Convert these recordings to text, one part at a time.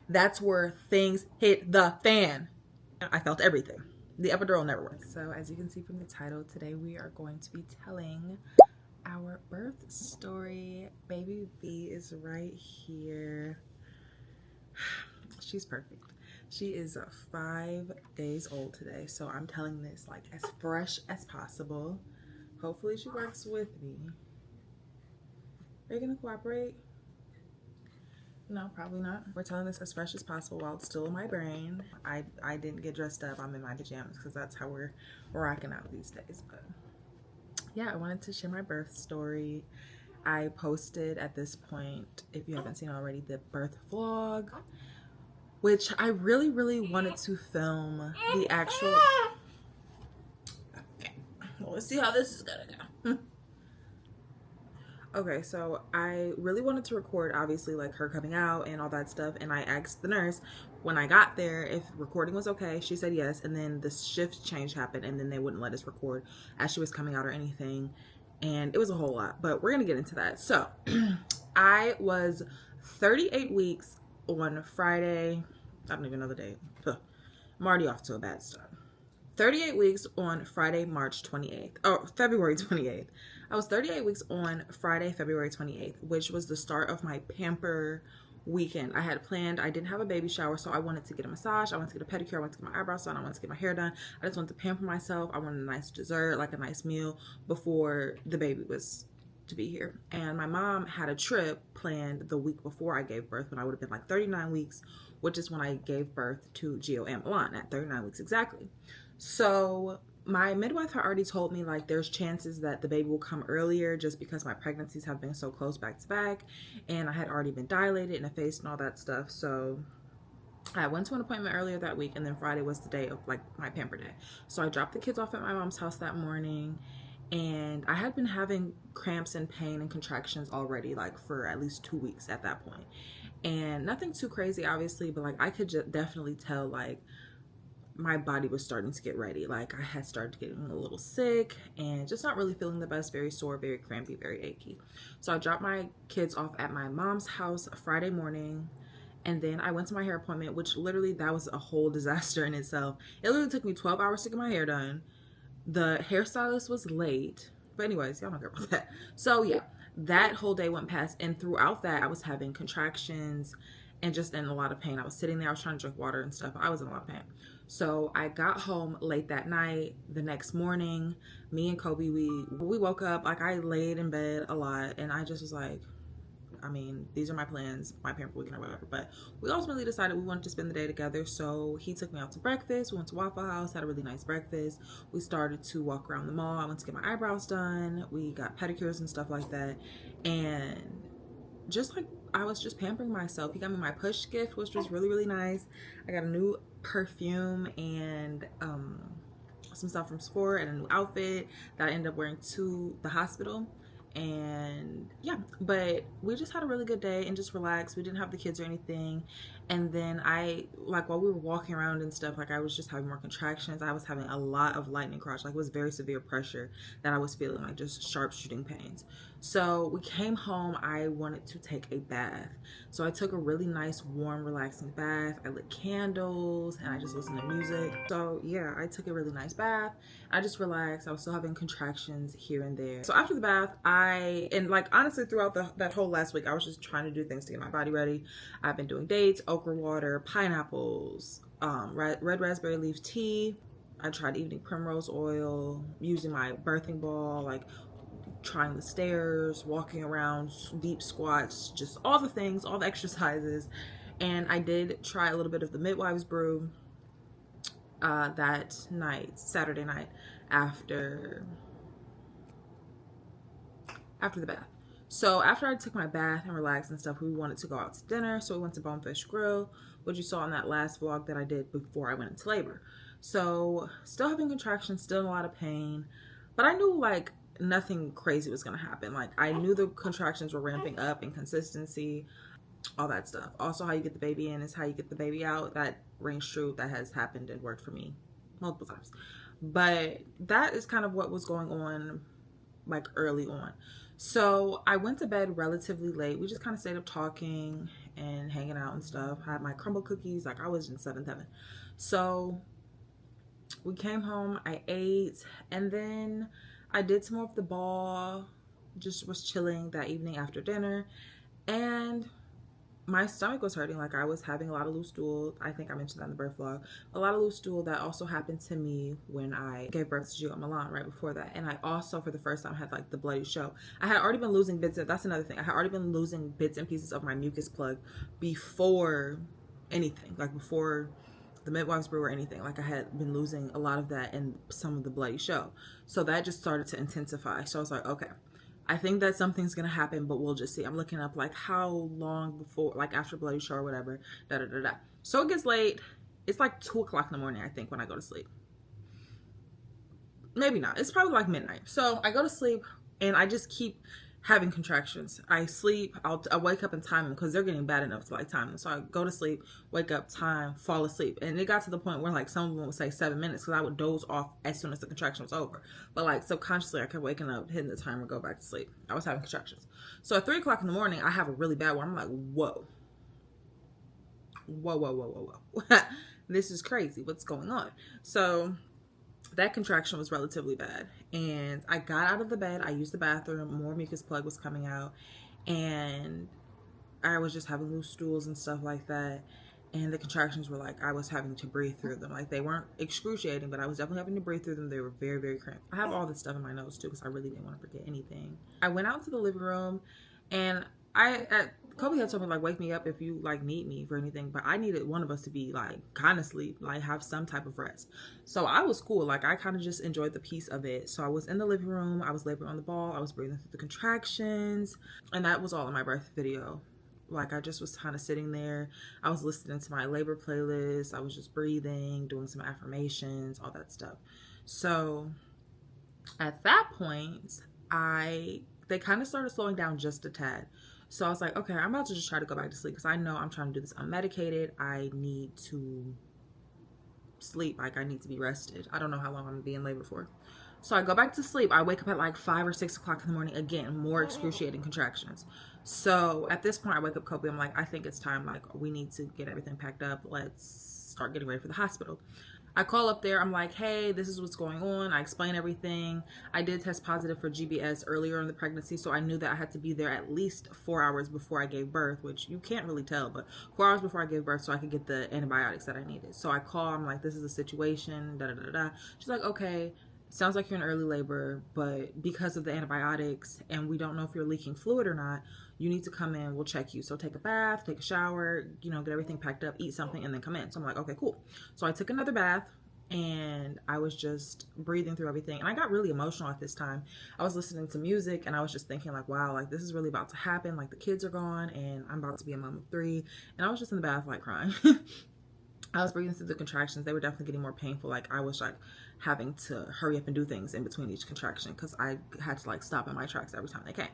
That's where things hit the fan. I felt everything. The epidural never worked. So as you can see from the title, today we are going to be telling our birth story. Baby B is right here. She's perfect. She is 5 days old today, so I'm telling this like as fresh as possible. Hopefully she works with me. Are you gonna cooperate? No, probably not. We're telling this as fresh as possible while it's still in my brain. I didn't get dressed up. I'm in my pajamas because that's how we're rocking out these days. But yeah, I wanted to share my birth story. I posted at this point, if you haven't seen already, the birth vlog, which I really wanted to film the actual. Okay, well, let's see how this is gonna go. Okay, so I really wanted to record, obviously, like her coming out and all that stuff. And I asked the nurse when I got there if recording was okay. She said yes. And then the shift change happened, and then they wouldn't let us record as she was coming out or anything. And it was a whole lot, but we're going to get into that. So I was 38 weeks on Friday. I don't even know the date. I'm already off to a bad start. 38 weeks on Friday, March 28th. Oh, February 28th. I was 38 weeks on Friday, February 28th, which was the start of my pamper weekend. I had planned, I didn't have a baby shower, so I wanted to get a massage, I wanted to get a pedicure, I wanted to get my eyebrows done, I wanted to get my hair done. I just wanted to pamper myself. I wanted a nice dessert, like a nice meal before the baby was to be here. And my mom had a trip planned the week before I gave birth, when I would have been like 39 weeks, which is when I gave birth to Gio and Milan at 39 weeks exactly. So my midwife had already told me like there's chances that the baby will come earlier just because my pregnancies have been so close back to back, and I had already been dilated and effaced and all that stuff. So I went to an appointment earlier that week, and then Friday was the day of like my pamper day. So I dropped the kids off at my mom's house that morning, and I had been having cramps and pain and contractions already like for at least 2 weeks at that point. And nothing too crazy obviously, but like I could just definitely tell like my body was starting to get ready. Like I had started getting a little sick and just not really feeling the best, very sore, very crampy, very achy. So I dropped my kids off at my mom's house Friday morning, and then I went to my hair appointment, which literally that was a whole disaster in itself. It literally took me 12 hours to get my hair done. The hairstylist was late, but anyways, y'all don't care about that. So yeah, that whole day went past, and throughout that I was having contractions and just in a lot of pain. I was sitting there, I was trying to drink water and stuff. I was in a lot of pain. So I got home late that night. The next morning, me and Kobe, we woke up, like I laid in bed a lot, and I just was like, I mean, these are my plans, my pamper weekend or whatever. But we ultimately decided we wanted to spend the day together. So he took me out to breakfast. We went to Waffle House, had a really nice breakfast. We started to walk around the mall. I went to get my eyebrows done. We got pedicures and stuff like that. And just like I was just pampering myself. He got me my push gift, which was really nice. I got a new perfume and some stuff from Sephora and a new outfit that I ended up wearing to the hospital. And yeah, but we just had a really good day and just relaxed. We didn't have the kids or anything. And then I, like, while we were walking around and stuff, like I was just having more contractions. I was having a lot of lightning crotch, like it was very severe pressure that I was feeling, like just sharp shooting pains. So we came home. I wanted to take a bath, so I took a really nice warm relaxing bath. I lit candles and I just listened to music. So yeah, I took a really nice bath. I just relaxed. I was still having contractions here and there. So after the bath, and like honestly throughout that whole last week, I was just trying to do things to get my body ready. I've been doing dates, okra water, pineapples, red raspberry leaf tea. I tried evening primrose oil, using my birthing ball, like trying the stairs, walking around, deep squats, just all the things, all the exercises. And I did try a little bit of the midwives brew that night, Saturday night, after the bath. So after I took my bath and relaxed and stuff, we wanted to go out to dinner. So we went to Bonefish Grill, which you saw in that last vlog that I did before I went into labor. So still having contractions, still in a lot of pain, but I knew like nothing crazy was gonna happen. Like I knew the contractions were ramping up in consistency, all that stuff. Also, how you get the baby in is how you get the baby out. That rings true. That has happened and worked for me multiple times. But that is kind of what was going on like early on. So I went to bed relatively late. We just kind of stayed up talking, and hanging out and stuff. I had my crumble cookies. Like, I was in seventh heaven. So we came home, I ate, and then I did some more of the ball, just was chilling that evening after dinner, and my stomach was hurting. Like, I was having a lot of loose stool. I think I mentioned that in the birth vlog. A lot of loose stool. That also happened to me when I gave birth to Gio and Milan right before that. And I also, for the first time, had like the bloody show. I had already been losing bits. That's another thing. I had already been losing bits and pieces of my mucus plug before anything. Like, before the midwife's brew or anything. Like, I had been losing a lot of that and some of the bloody show. So that just started to intensify. So I was like, okay, I think that something's gonna happen, but we'll just see. I'm looking up like how long before, like after bloody show or whatever, So it gets late. It's like 2 o'clock in the morning, I think, when I go to sleep. Maybe not. It's probably like midnight. So I go to sleep and I just keep having contractions. I sleep, I wake up and time them because they're getting bad enough to like time them. So I go to sleep, wake up, time, fall asleep. And it got to the point where like some of them would say 7 minutes because I would doze off as soon as the contraction was over. But like subconsciously I kept waking up, hitting the timer, go back to sleep. I was having contractions. So at 3 o'clock in the morning, I have a really bad one. I'm like, whoa. This is crazy. What's going on? So that contraction was relatively bad, and I got out of the bed, I used the bathroom, more mucus plug was coming out, and I was just having loose stools and stuff like that, and the contractions were like, I was having to breathe through them. Like, they weren't excruciating, but I was definitely having to breathe through them. They were very, very cramped. I have all this stuff in my nose too because I really didn't want to forget anything. I went out to the living room, and Kobe had told me, like, wake me up if you like need me for anything, but I needed one of us to be like kind of sleep, like have some type of rest. So I was cool. Like, I kind of just enjoyed the peace of it. So I was in the living room, I was laboring on the ball, I was breathing through the contractions, and that was all in my birth video. Like, I just was kind of sitting there, I was listening to my labor playlist, I was just breathing, doing some affirmations, all that stuff. So at that point, they kind of started slowing down just a tad. So I was like, okay, I'm about to just try to go back to sleep because I know I'm trying to do this unmedicated. I need to sleep. Like, I need to be rested. I don't know how long I'm going to be in labor for. So I go back to sleep. I wake up at like 5 or 6 o'clock in the morning. Again, more excruciating contractions. So at this point, I wake up Kobe. I'm like, I think it's time. Like, we need to get everything packed up. Let's start getting ready for the hospital. I call up there. I'm like, hey, this is what's going on. I explain everything. I did test positive for GBS earlier in the pregnancy, so I knew that I had to be there at least 4 hours before I gave birth, which you can't really tell, but 4 hours before I gave birth so I could get the antibiotics that I needed. So I call. I'm like, this is the situation, da-da-da-da. She's like, okay, sounds like you're in early labor, but because of the antibiotics and we don't know if you're leaking fluid or not, you need to come in, we'll check you. So take a bath, take a shower, you know, get everything packed up, eat something, and then come in. So I'm like, okay, cool. So I took another bath and I was just breathing through everything. And I got really emotional at this time. I was listening to music and I was just thinking like, wow, like this is really about to happen. Like, the kids are gone and I'm about to be a mom of 3. And I was just in the bath like crying. I was breathing through the contractions. They were definitely getting more painful. Like, I was like having to hurry up and do things in between each contraction because I had to like stop in my tracks every time they came.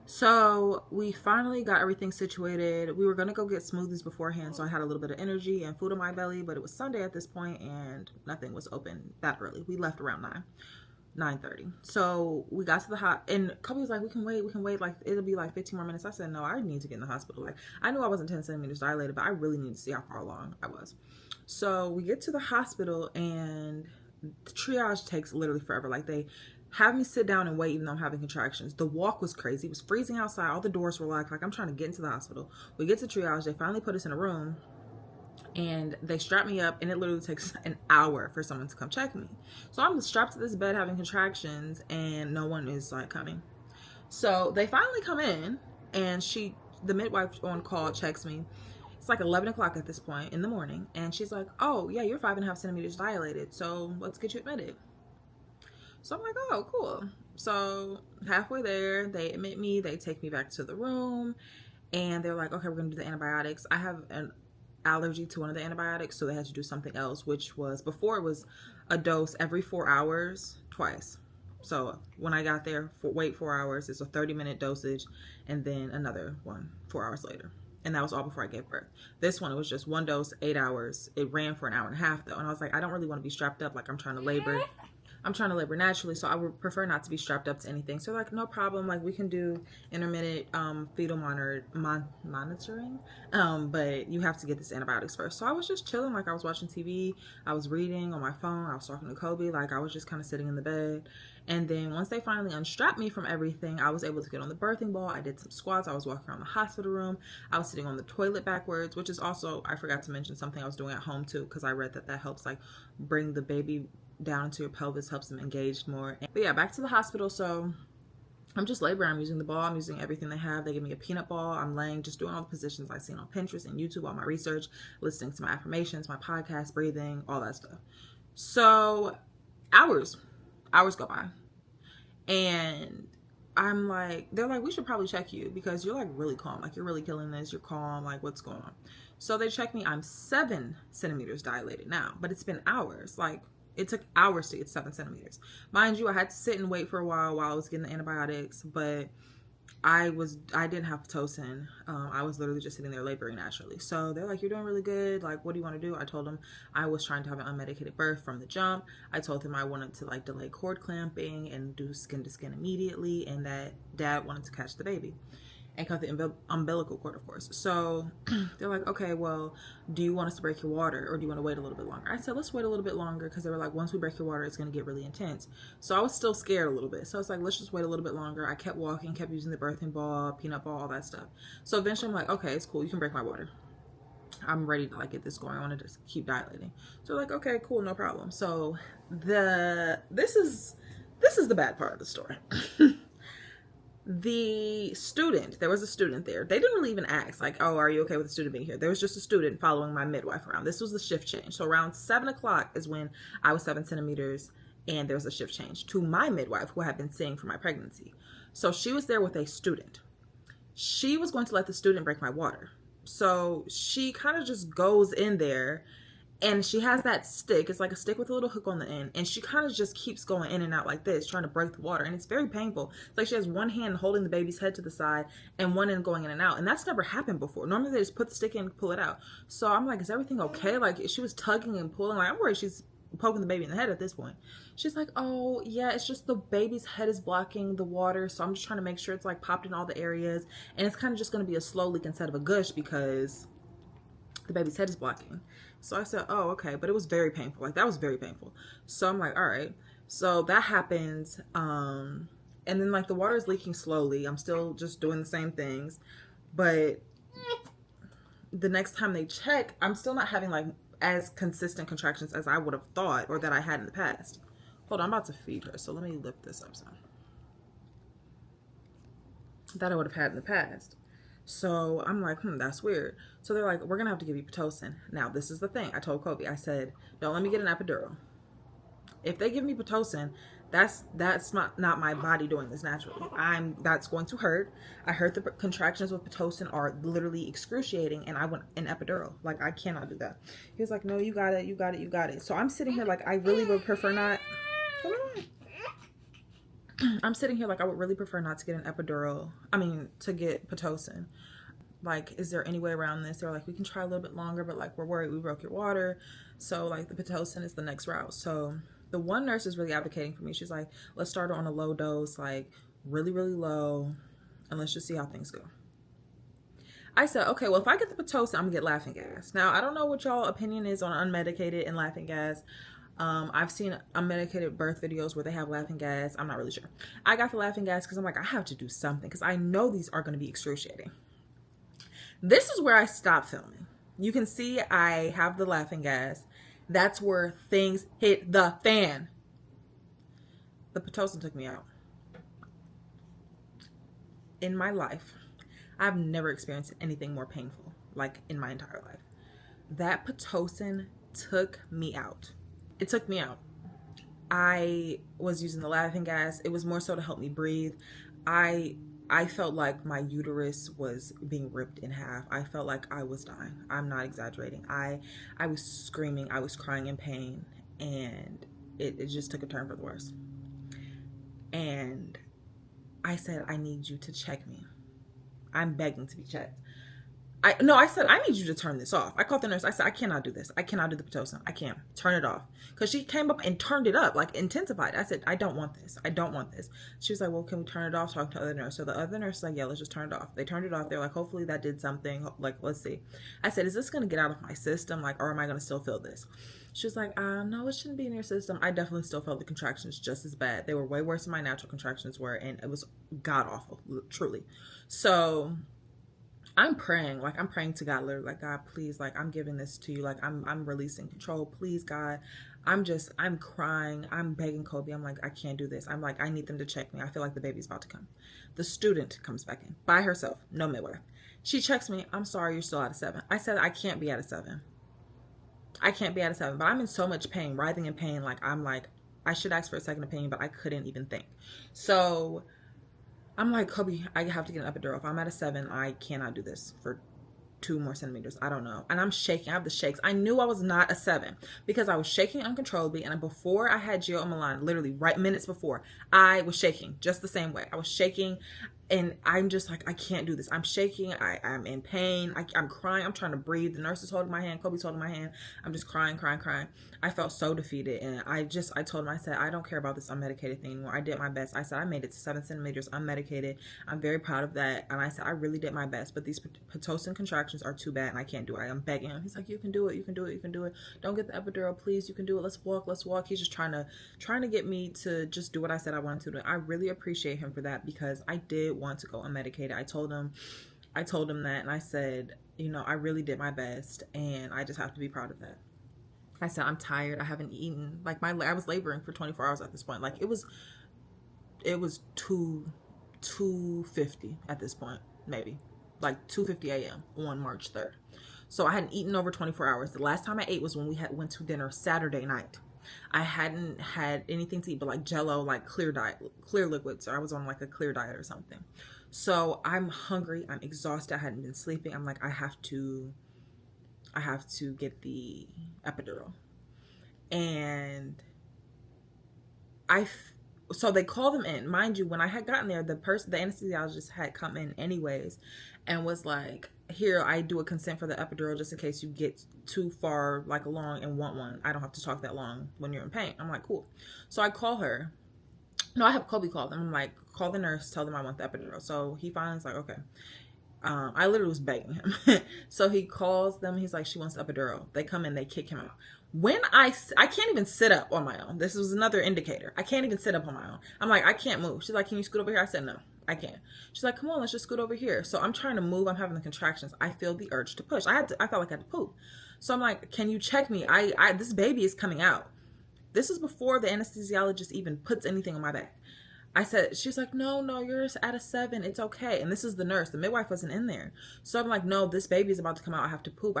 So we finally got everything situated. We were going to go get smoothies beforehand, so I had a little bit of energy and food in my belly, but it was Sunday at this point and nothing was open that early. We left around 9:30. So we got to the and Kobe was like, we can wait, like it'll be like 15 more minutes. I said, no, I need to get in the hospital. Like, I knew I wasn't 10 centimeters dilated, but I really need to see how far along I was. So we get to the hospital and the triage takes literally forever. Like, they have me sit down and wait even though I'm having contractions. The walk was crazy. It was freezing outside. All the doors were locked. Like, I'm trying to get into the hospital. We get to triage. They finally put us in a room and they strap me up, and it literally takes an hour for someone to come check me. So I'm strapped to this bed having contractions and no one is like coming. So they finally come in and the midwife on call checks me. It's like 11 o'clock at this point in the morning. And she's like, oh yeah, you're 5.5 centimeters dilated. So let's get you admitted. So I'm like, oh, cool. So halfway there, they admit me, they take me back to the room, and they're like, okay, we're gonna do the antibiotics. I have an allergy to one of the antibiotics, so they had to do something else, which was, before it was a dose every 4 hours, twice. So when I got there, wait 4 hours, it's a 30-minute dosage, and then another one 4 hours later. And that was all before I gave birth. This one, it was just one dose, 8 hours. It ran for an hour and a half though. And I was like, I don't really want to be strapped up like I'm trying to labor. I'm trying to labor naturally, so I would prefer not to be strapped up to anything. So like, no problem, like we can do intermittent fetal monitoring, but you have to get this antibiotics first. So I was just chilling, like I was watching TV, I was reading on my phone, I was talking to Kobe, like I was just kind of sitting in the bed. And then once they finally unstrapped me from everything, I was able to get on the birthing ball. I did some squats. I was walking around the hospital room. I was sitting on the toilet backwards, which is also, I forgot to mention, something I was doing at home too, because I read that that helps like bring the baby down into your pelvis, helps them engage more. But yeah, back to the hospital. So I'm just laboring. I'm using the ball. I'm using everything they have. They give me a peanut ball. I'm laying, just doing all the positions I've seen on Pinterest and YouTube, all my research, listening to my affirmations, my podcast, breathing, all that stuff. So hours go by. And I'm like, they're like, we should probably check you because you're like really calm. Like you're really killing this. You're calm. Like what's going on? So they check me. I'm 7 centimeters dilated now, but it's been hours. Like it took hours to get 7 centimeters. Mind you, I had to sit and wait for a while I was getting the antibiotics, but I didn't have Pitocin. I was literally just sitting there laboring naturally. So they're like, you're doing really good. Like, what do you want to do? I told them I was trying to have an unmedicated birth from the jump. I told them I wanted to like delay cord clamping and do skin to skin immediately, and that dad wanted to catch the baby and cut the umbilical cord, of course. So they're like, okay, well, do you want us to break your water or do you want to wait a little bit longer? I said, let's wait a little bit longer, because they were like, once we break your water, it's going to get really intense. So I was still scared a little bit. So it's like, let's just wait a little bit longer. I kept walking, kept using the birthing ball, peanut ball, all that stuff. So eventually I'm like, okay, it's cool. You can break my water. I'm ready to like get this going. I want to just keep dilating. So like, okay, cool, no problem. So this is the bad part of the story. The student, there was a student there. They didn't really even ask like, oh, are you okay with the student being here? There was just a student following my midwife around. This was the shift change. So around 7 o'clock is when I was 7 centimeters and there was a shift change to my midwife who I had been seeing for my pregnancy. So she was there with a student. She was going to let the student break my water. So she kind of just goes in there and she has that stick. It's like a stick with a little hook on the end. And she kind of just keeps going in and out like this, trying to break the water. And it's very painful. It's like she has one hand holding the baby's head to the side and one end going in and out. And that's never happened before. Normally they just put the stick in and pull it out. So I'm like, is everything okay? Like she was tugging and pulling. Like I'm worried she's poking the baby in the head at this point. She's like, oh yeah, it's just the baby's head is blocking the water. So I'm just trying to make sure it's like popped in all the areas. And it's kind of just going to be a slow leak instead of a gush because the baby's head is blocking. So I said, oh, okay. But it was very painful. Like that was very painful. So I'm like, all right. So that happens. And then like the water is leaking slowly. I'm still just doing the same things. But the next time they check, I'm still not having like as consistent contractions as I would have thought or that I had in the past. Hold on, I'm about to feed her. So let me lift this up some. That I would have had in the past. So I'm like, that's weird. So they're like, we're going to have to give you Pitocin. Now, this is the thing. I told Kobe, I said, don't let me get an epidural. If they give me Pitocin, that's not my body doing this naturally. That's going to hurt. I heard the contractions with Pitocin are literally excruciating, and I want an epidural. Like, I cannot do that. He was like, no, you got it, you got it, you got it. So I'm sitting here like, I really would prefer not. Come on. I'm sitting here like I would really prefer not to get an epidural. I mean, to get Pitocin. Like, is there any way around this? They're like, we can try a little bit longer, but like, we're worried we broke your water. So like the Pitocin is the next route. So the one nurse is really advocating for me. She's like, let's start her on a low dose, like really, really low. And let's just see how things go. I said, okay, well, if I get the Pitocin, I'm gonna get laughing gas. Now, I don't know what y'all opinion is on unmedicated and laughing gas. I've seen unmedicated birth videos where they have laughing gas. I'm not really sure. I got the laughing gas because I'm like, I have to do something because I know these are going to be excruciating. This is where I stopped filming. You can see I have the laughing gas. That's where things hit the fan. The Pitocin took me out. In my life, I've never experienced anything more painful, like in my entire life. That Pitocin took me out. It took me out. I was using the laughing gas. It was more so to help me breathe. I felt like my uterus was being ripped in half. I felt like I was dying. I'm not exaggerating. I was screaming. I was crying in pain. And it just took a turn for the worse. And I said, I need you to check me. I'm begging to be checked. I said, I need you to turn this off. I called the nurse. I said, I cannot do this. I cannot do the Pitocin. I can't. Turn it off. Because she came up and turned it up, like intensified. I said, I don't want this. I don't want this. She was like, well, can we turn it off? Talk to the other nurse. So the other nurse was like, yeah, let's just turn it off. They turned it off. They're like, hopefully that did something. Like, let's see. I said, is this going to get out of my system? Like, or am I going to still feel this? She was like, no, it shouldn't be in your system. I definitely still felt the contractions just as bad. They were way worse than my natural contractions were. And it was god awful, truly. So I'm praying, like I'm praying to God, literally, like, God, please, like I'm giving this to you, like I'm releasing control, please, God. I'm crying, I'm begging Kobe. I'm like, I can't do this. I'm like, I need them to check me. I feel like the baby's about to come. The student comes back in by herself, no midwife. She checks me. I'm sorry, you're still out of 7. I said, I can't be out of 7. I can't be out of 7, but I'm in so much pain, writhing in pain. Like, I'm like, I should ask for a second opinion, but I couldn't even think. So I'm like, Kobe, I have to get an epidural. If I'm at a 7, I cannot do this for 2 more centimeters. I don't know. And I'm shaking. I have the shakes. I knew I was not a 7 because I was shaking uncontrollably. And before I had Gio on my line, literally right minutes before, I was shaking just the same way. I was shaking. And I'm just like, I can't do this. I'm shaking. I'm in pain. I'm crying. I'm trying to breathe. The nurse is holding my hand. Kobe's holding my hand. I'm just crying. I felt so defeated. And I told him, I said, I don't care about this unmedicated thing anymore. I did my best. I said, I made it to 7 centimeters unmedicated. I'm very proud of that. And I said, I really did my best. But these Pitocin contractions are too bad and I can't do it. I'm begging him. He's like, you can do it. You can do it. You can do it. Don't get the epidural, please. You can do it. Let's walk. Let's walk. He's just trying to get me to just do what I said I wanted to do. I really appreciate him for that because I did want to go unmedicated. I told him that, and I said, I really did my best and I just have to be proud of that. I said, I'm tired. I haven't eaten. Like I was laboring for 24 hours at this point. Like it was 2:50 at this point, maybe like 2:50 a.m. on March 3rd. So I hadn't eaten over 24 hours. The last time I ate was when we went to dinner Saturday night. I hadn't had anything to eat but like Jello, like clear liquids. So I was on like a clear diet or something. So I'm hungry. I'm exhausted. I hadn't been sleeping. I'm like, I have to get the epidural. And so they called them in. Mind you, when I had gotten there, the anesthesiologist had come in anyways and was like, here, I do a consent for the epidural just in case you get too far like along and want one. I don't have to talk that long when you're in pain. I'm like, cool. So I call her. No, I have Kobe call them. I'm like, call the nurse, tell them I want the epidural. So he finally's like, okay. I literally was begging him. So he calls them. He's like, she wants the epidural. They come in, they kick him out. When I can't even sit up on my own. This was another indicator. I can't even sit up on my own. I'm like, I can't move. She's like, can you scoot over here? I said, no, I can't. She's like, come on, let's just scoot over here. So I'm trying to move. I'm having the contractions. I feel the urge to push. I felt like I had to poop. So I'm like, can you check me? This baby is coming out. This is before the anesthesiologist even puts anything on my back. I said, she's like, no, you're at a 7. It's okay. And this is the nurse. The midwife wasn't in there. So I'm like, no, this baby is about to come out. I have to poop.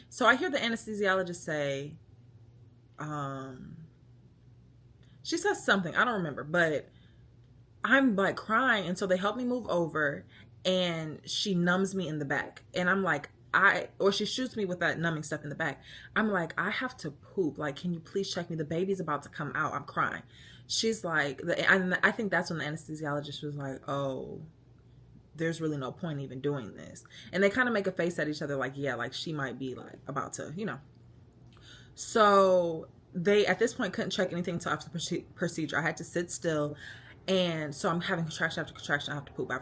So I hear the anesthesiologist say, she says something. I don't remember, but I'm like crying. And so they help me move over and she numbs me in the back. And I'm like, or she shoots me with that numbing stuff in the back. I'm like, I have to poop. Like, can you please check me? The baby's about to come out. I'm crying. She's like, and I think that's when the anesthesiologist was like, oh, there's really no point even doing this. And they kind of make a face at each other like, yeah, like she might be like about to, So they, at this point, couldn't check anything until after the procedure. I had to sit still. And so I'm having contraction after contraction. I have to poop.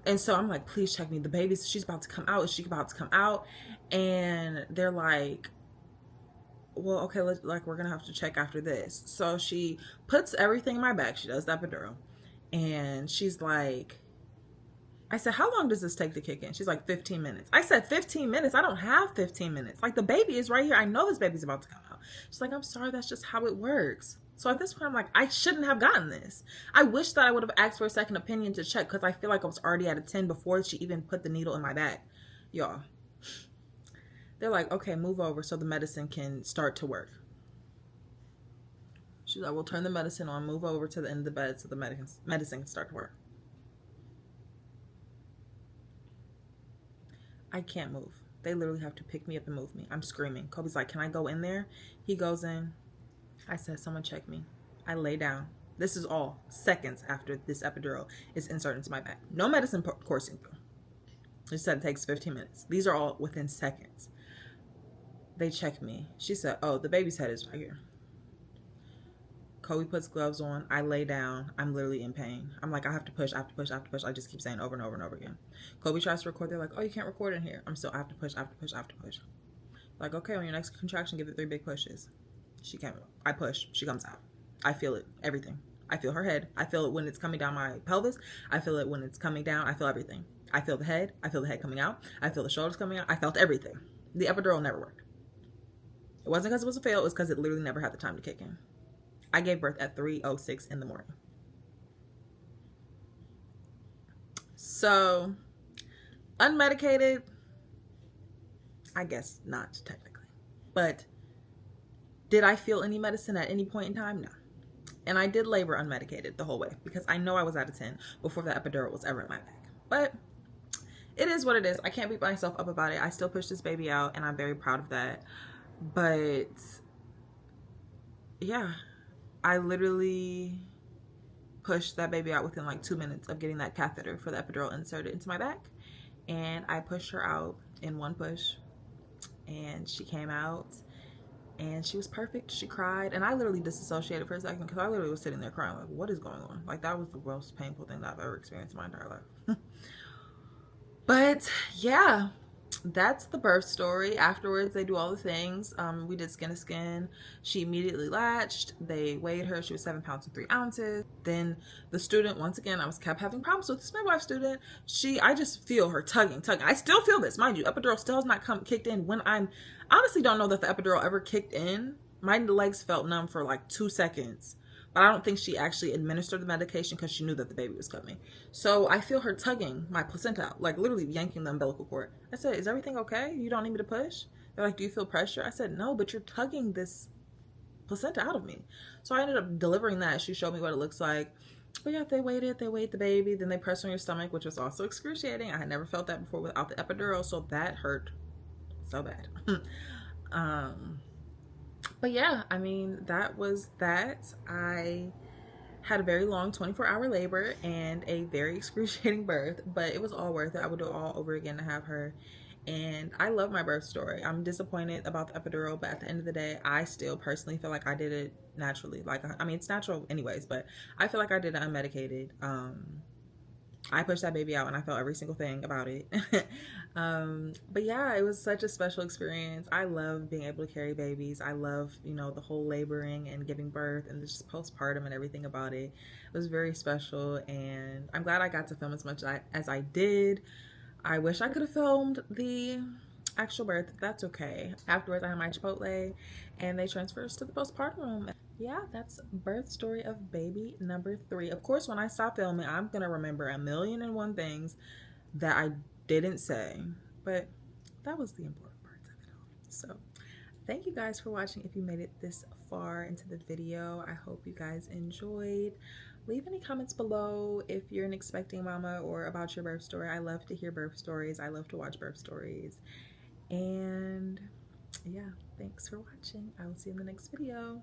And so I'm like, please check me. The baby's, she's about to come out. Is she about to come out? And they're like, well, okay, we're going to have to check after this. So she puts everything in my back. She does the epidural. And she's like, I said, how long does this take to kick in? She's like, 15 minutes. I said, 15 minutes? I don't have 15 minutes. Like, the baby is right here. I know this baby's about to come out. She's like, I'm sorry, that's just how it works. So at this point, I'm like, I shouldn't have gotten this. I wish that I would have asked for a second opinion to check because I feel like I was already at a 10 before she even put the needle in my back. Y'all. They're like, okay, move over so the medicine can start to work. She's like, we'll turn the medicine on, move over to the end of the bed so the medicine can start to work. I can't move. They literally have to pick me up and move me. I'm screaming. Kobe's like, can I go in there? He goes in. I said, someone check me. I lay down. This is all seconds after this epidural is inserted into my back. No medicine coursing through. She said it takes 15 minutes. These are all within seconds. They check me. She said, oh, the baby's head is right here. Kobe puts gloves on. I lay down. I'm literally in pain. I'm like, I have to push, I have to push, I have to push. I just keep saying over and over and over again. Kobe tries to record. They're like, oh, you can't record in here. I'm still, I have to push, I have to push, I have to push. Like, okay, on your next contraction, give it 3 big pushes. She came out. I push. She comes out. I feel it. Everything. I feel her head. I feel it when it's coming down my pelvis. I feel it when it's coming down. I feel everything. I feel the head. I feel the head coming out. I feel the shoulders coming out. I felt everything. The epidural never worked. It wasn't because it was a fail. It was because it literally never had the time to kick in. I gave birth at 3:06 in the morning. So, unmedicated, I guess not technically. But did I feel any medicine at any point in time? No. And I did labor unmedicated the whole way because I know I was out of 10 before the epidural was ever in my back. But it is what it is. I can't beat myself up about it. I still pushed this baby out and I'm very proud of that. But yeah, I literally pushed that baby out within like 2 minutes of getting that catheter for the epidural inserted into my back. And I pushed her out in one push. And she came out. And she was perfect. She cried. And I literally disassociated for a second because I literally was sitting there crying. Like, what is going on? Like, that was the most painful thing that I've ever experienced in my entire life. But, yeah. That's the birth story. Afterwards, they do all the things. We did skin to skin. She immediately latched. They weighed her. She was 7 pounds and 3 ounces. Then the student, once again, I kept having problems with this midwife student. I just feel her tugging. I still feel this, mind you. Epidural still has not kicked in. When honestly don't know that the epidural ever kicked in. My legs felt numb for like 2 seconds. But I don't think she actually administered the medication because she knew that the baby was coming. So I feel her tugging my placenta out, like literally yanking the umbilical cord. I said, is everything okay? You don't need me to push? They're like, do you feel pressure? I said, no, but you're tugging this placenta out of me. So I ended up delivering that. She showed me what it looks like. But yeah, they weighed the baby. Then they pressed on your stomach, which was also excruciating. I had never felt that before without the epidural. So that hurt so bad. But yeah, I mean, that was that. I had a very long 24-hour labor and a very excruciating birth, but it was all worth it. I would do it all over again to have her. And I love my birth story. I'm disappointed about the epidural, but at the end of the day, I still personally feel like I did it naturally. Like, I mean, it's natural anyways, but I feel like I did it unmedicated. I pushed that baby out and I felt every single thing about it. But yeah, it was such a special experience. I love being able to carry babies. I love, you know, the whole laboring and giving birth and just postpartum and everything about it. It was very special and I'm glad I got to film as much as I did. I wish I could have filmed the actual birth. That's okay. Afterwards, I had my Chipotle and they transferred us to the postpartum room. Yeah, that's birth story of baby number 3. Of course, when I stop filming, I'm gonna remember 1,000,001 things that I didn't say, but that was the important parts of it all. So thank you guys for watching. If you made it this far into the video, I hope you guys enjoyed. Leave any comments below if you're an expecting mama or about your birth story. I love to hear birth stories. I love to watch birth stories. And yeah, thanks for watching. I will see you in the next video.